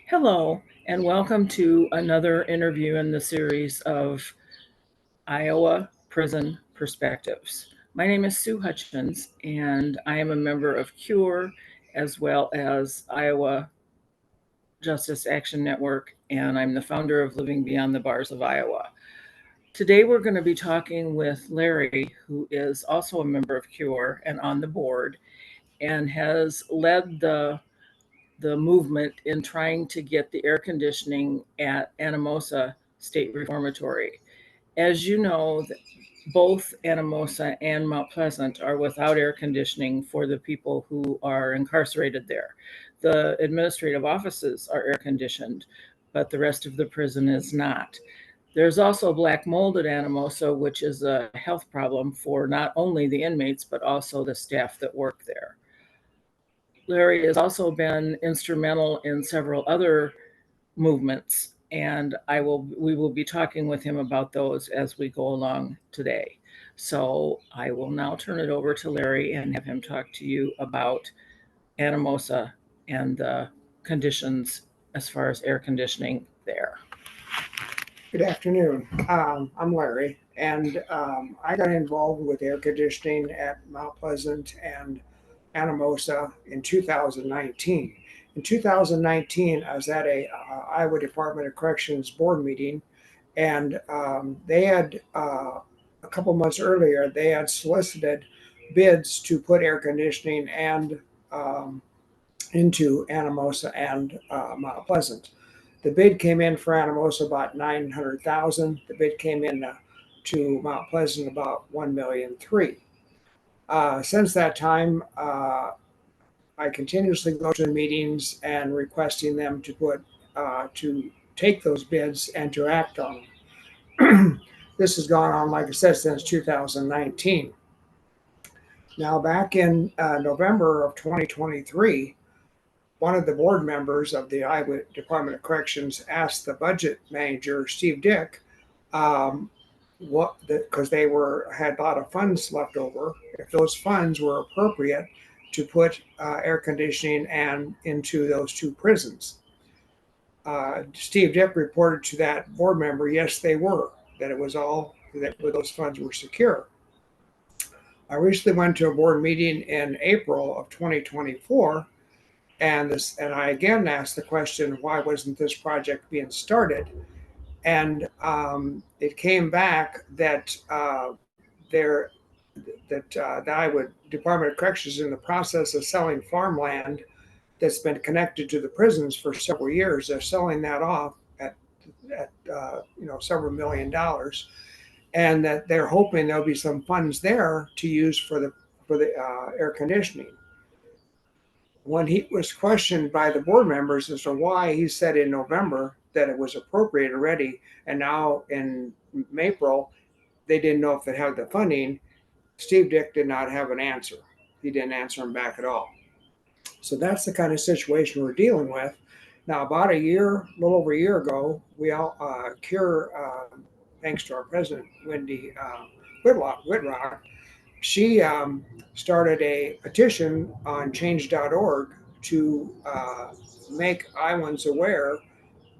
Hello, and welcome to another interview in the series of Iowa Prison Perspectives. My name is Sue Hutchins, and I am a member of CURE as well as Iowa Justice Action Network, and I'm the founder of Living Beyond the Bars of Iowa. Today, we're going to be talking with Larry, who is also a member of CURE and on the board, and has led the movement in trying to get the air conditioning at Anamosa State Reformatory. As you know, both Anamosa and Mount Pleasant are without air conditioning for the people who are incarcerated there. The administrative offices are air conditioned, but the rest of the prison is not. There's also black mold at Anamosa, which is a health problem for not only the inmates, but also the staff that work there. Larry has also been instrumental in several other movements, and we will be talking with him about those as we go along today. So I will now turn it over to Larry and have him talk to you about Anamosa and the conditions as far as air conditioning there. Good afternoon. I'm Larry, and I got involved with air conditioning at Mount Pleasant and Anamosa in 2019. In 2019, I was at a Iowa Department of Corrections board meeting, and they had a couple months earlier they had solicited bids to put air conditioning and into Anamosa and Mount Pleasant. The bid came in for Anamosa about 900,000. The bid came in to Mount Pleasant about 1,300,000. Since that time, I continuously go to the meetings and requesting them to take those bids and to act on them. This has gone on, like I said, since 2019. Now, back in November of 2023, one of the board members of the Iowa Department of Corrections asked the budget manager, Steve Dick, because they had a lot of funds left over, if those funds were appropriate to put air conditioning and into those two prisons. Steve Dick reported to that board member, yes, they were, that it was all that those funds were secure. I recently went to a board meeting in April of 2024, and I again asked the question, why wasn't this project being started? And it came back that the Iowa Department of Corrections is in the process of selling farmland that's been connected to the prisons for several years. They're selling that off at several $1,000,000, and that they're hoping there'll be some funds there to use for the air conditioning. When he was questioned by the board members as to why, he said in November that it was appropriate already, and now in April they didn't know if they had the funding. Steve Dick did not have an answer. He didn't answer him back at all. So that's the kind of situation we're dealing with. Now, about a little over a year ago, we all CURE, thanks to our president, Wendy Whitrock, she started a petition on change.org to make Iowans aware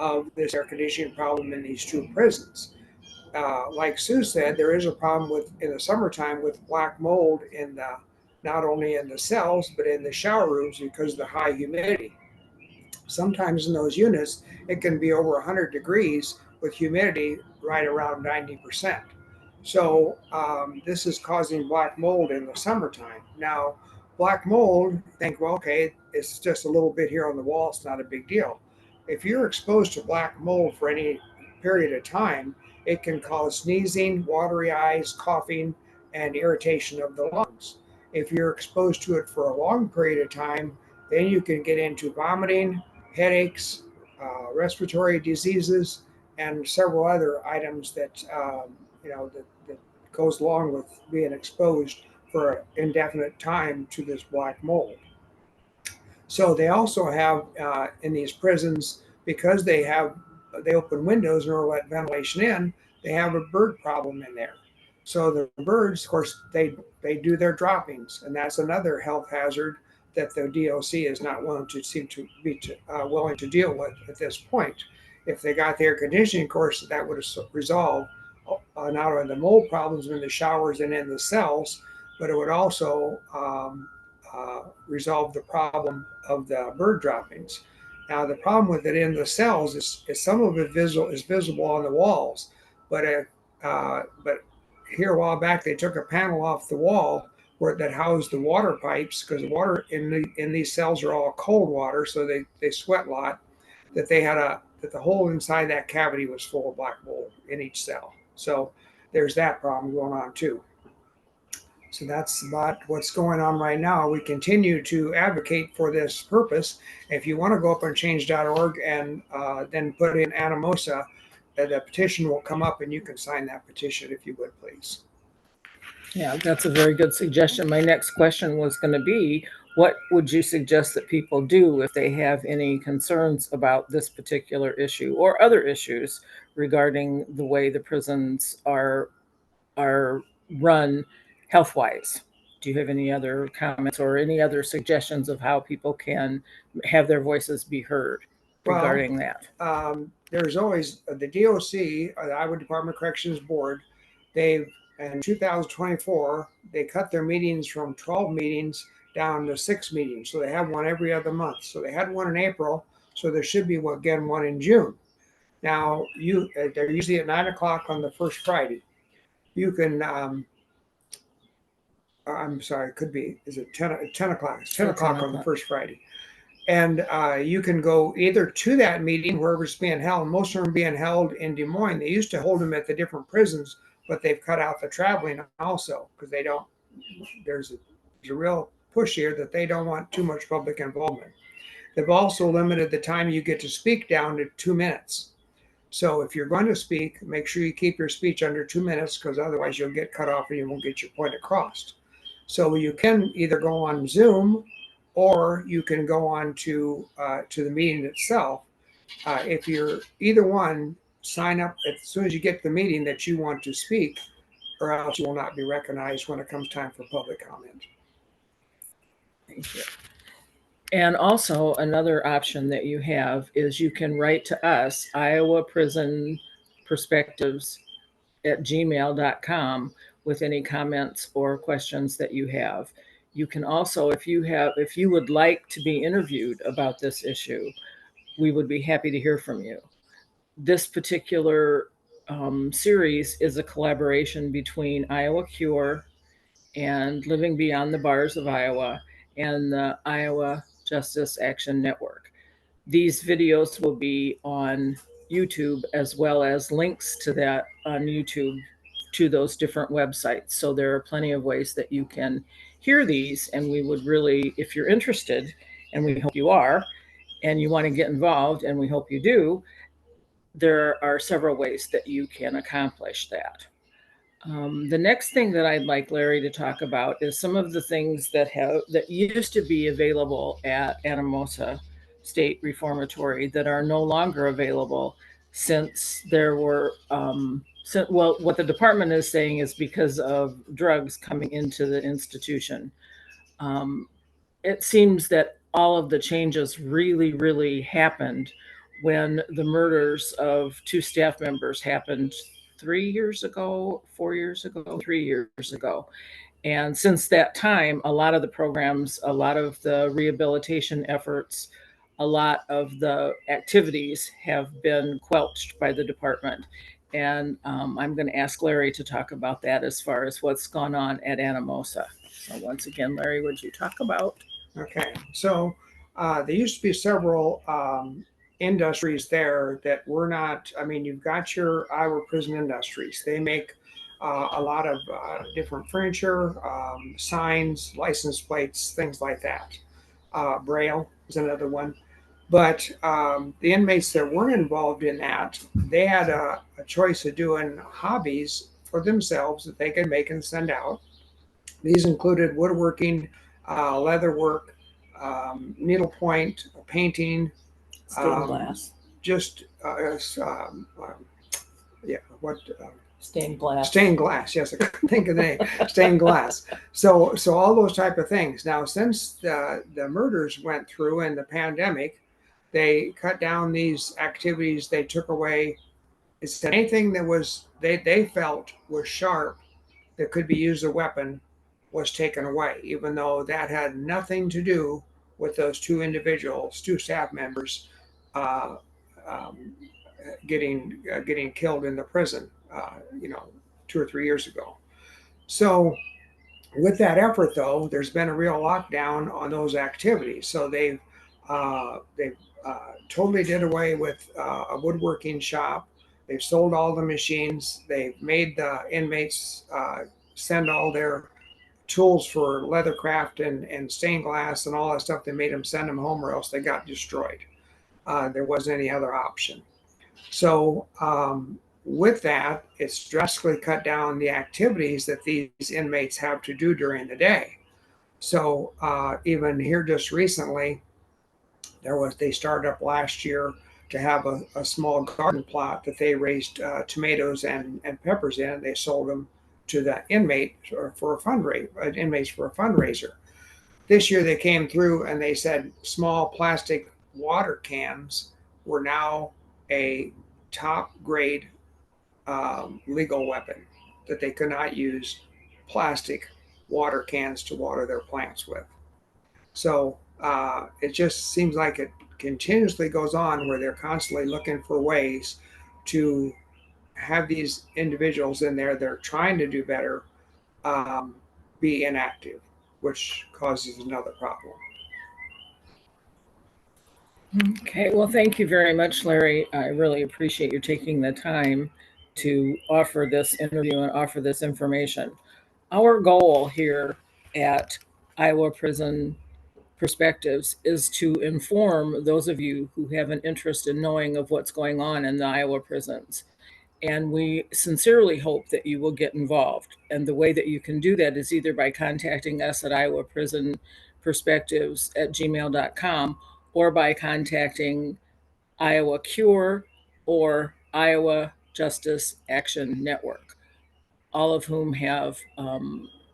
of this air conditioning problem in these two prisons. Like Sue said, there is a problem in the summertime with black mold not only in the cells but in the shower rooms because of the high humidity. Sometimes in those units, it can be over 100 degrees with humidity right around 90%. So this is causing black mold in the summertime. Now, black mold, think, well, okay, it's just a little bit here on the wall. It's not a big deal. If you're exposed to black mold for any period of time, it can cause sneezing, watery eyes, coughing, and irritation of the lungs. If you're exposed to it for a long period of time, then you can get into vomiting, headaches, respiratory diseases, and several other items that goes along with being exposed for an indefinite time to this black mold. So they also have in these prisons, because they open windows in order to let ventilation in, they have a bird problem in there. So the birds, of course, they do their droppings, and that's another health hazard that the DOC is not willing to seem to be willing to deal with at this point. If they got the air conditioning, of course, that would have resolved not only the mold problems in the showers and in the cells, but it would also resolve the problem of the bird droppings. Now, the problem with it in the cells is some of it is visible on the walls, but here a while back they took a panel off the wall where that housed the water pipes, because the water in these cells are all cold water, so they sweat a lot. That the hole inside that cavity was full of black mold in each cell. So there's that problem going on too. So that's about what's going on right now. We continue to advocate for this purpose. If you want to go up on change.org and then put in Anamosa, the petition will come up and you can sign that petition if you would, please. Yeah, that's a very good suggestion. My next question was going to be, what would you suggest that people do if they have any concerns about this particular issue or other issues regarding the way the prisons are run health-wise? Do you have any other comments or any other suggestions of how people can have their voices be heard regarding that? There's always the DOC, the Iowa Department of Corrections Board. They've in 2024 they cut their meetings from 12 meetings down to 6 meetings, so they have one every other month. So they had one in April, so there should be one in June. Now they're usually at 9 o'clock on the first Friday. You can I'm sorry, it could be, is it 10 o'clock? It's 10 o'clock on the first Friday. And you can go either to that meeting, wherever it's being held. Most of them are being held in Des Moines. They used to hold them at the different prisons, but they've cut out the traveling also, because there's a real push here that they don't want too much public involvement. They've also limited the time you get to speak down to 2 minutes. So if you're going to speak, make sure you keep your speech under 2 minutes, because otherwise you'll get cut off and you won't get your point across. So you can either go on Zoom or you can go on to the meeting itself. If you're either one, sign up as soon as you get to the meeting that you want to speak, or else you will not be recognized when it comes time for public comment. Thank you. And also another option that you have is you can write to us, Iowa Prison Perspectives at gmail.com, with any comments or questions that you have. You can also, if you would like to be interviewed about this issue, we would be happy to hear from you. This particular series is a collaboration between Iowa Cure and Living Beyond the Bars of Iowa and the Iowa Justice Action Network. These videos will be on YouTube, as well as links to that on YouTube to those different websites. So there are plenty of ways that you can hear these, and we would really, if you're interested, and we hope you are, and you want to get involved, and we hope you do, there are several ways that you can accomplish that. The next thing that I'd like Larry to talk about is some of the things that used to be available at Anamosa State Reformatory that are no longer available, since there were what the department is saying is because of drugs coming into the institution. It seems that all of the changes really happened when the murders of 2 staff members happened 3 years ago, 4 years ago, 3 years ago. And since that time, a lot of the programs, a lot of the rehabilitation efforts, a lot of the activities have been quelched by the department. And I'm going to ask Larry to talk about that as far as what's gone on at Anamosa. So once again, Larry, would you talk about? Okay, so there used to be several industries there that were not, you've got your Iowa Prison Industries. They make a lot of different furniture, signs, license plates, things like that. Braille is another one. But the inmates that weren't involved in that, they had a choice of doing hobbies for themselves that they could make and send out. These included woodworking, leather work, needlepoint, painting, stained glass. Stained glass. Stained glass, yes, I couldn't think of the name. Stained glass. So all those type of things. Now, since the murders went through and the pandemic, they cut down these activities. They took away. It's anything that was they felt was sharp that could be used as a weapon was taken away, even though that had nothing to do with those two individuals, two staff members, uh, um, getting killed in the prison. 2 or 3 years ago. So with that effort, though, there's been a real lockdown on those activities. So they've totally did away with a woodworking shop. They've sold all the machines. They've made the inmates send all their tools for leathercraft and stained glass and all that stuff. They made them send them home, or else they got destroyed. There wasn't any other option. So with that, it's drastically cut down the activities that these inmates have to do during the day. So even here just recently, they started up last year to have a small garden plot that they raised tomatoes and peppers in. They sold them to the inmate for a fundraiser. This year they came through and they said small plastic water cans were now a top grade legal weapon, that they could not use plastic water cans to water their plants with. So it just seems like it continuously goes on, where they're constantly looking for ways to have these individuals in there that are trying to do better be inactive, which causes another problem. Okay, well, thank you very much, Larry. I really appreciate you taking the time to offer this interview and offer this information. Our goal here at Iowa Prison Perspectives is to inform those of you who have an interest in knowing of what's going on in the Iowa prisons. And we sincerely hope that you will get involved. And the way that you can do that is either by contacting us at Iowa Prison Perspectives at gmail.com, or by contacting Iowa Cure or Iowa Justice Action Network, all of whom have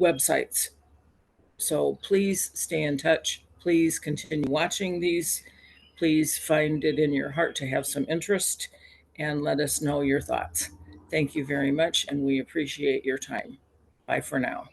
websites. So please stay in touch. Please continue watching these. Please find it in your heart to have some interest and let us know your thoughts. Thank you very much, and we appreciate your time. Bye for now.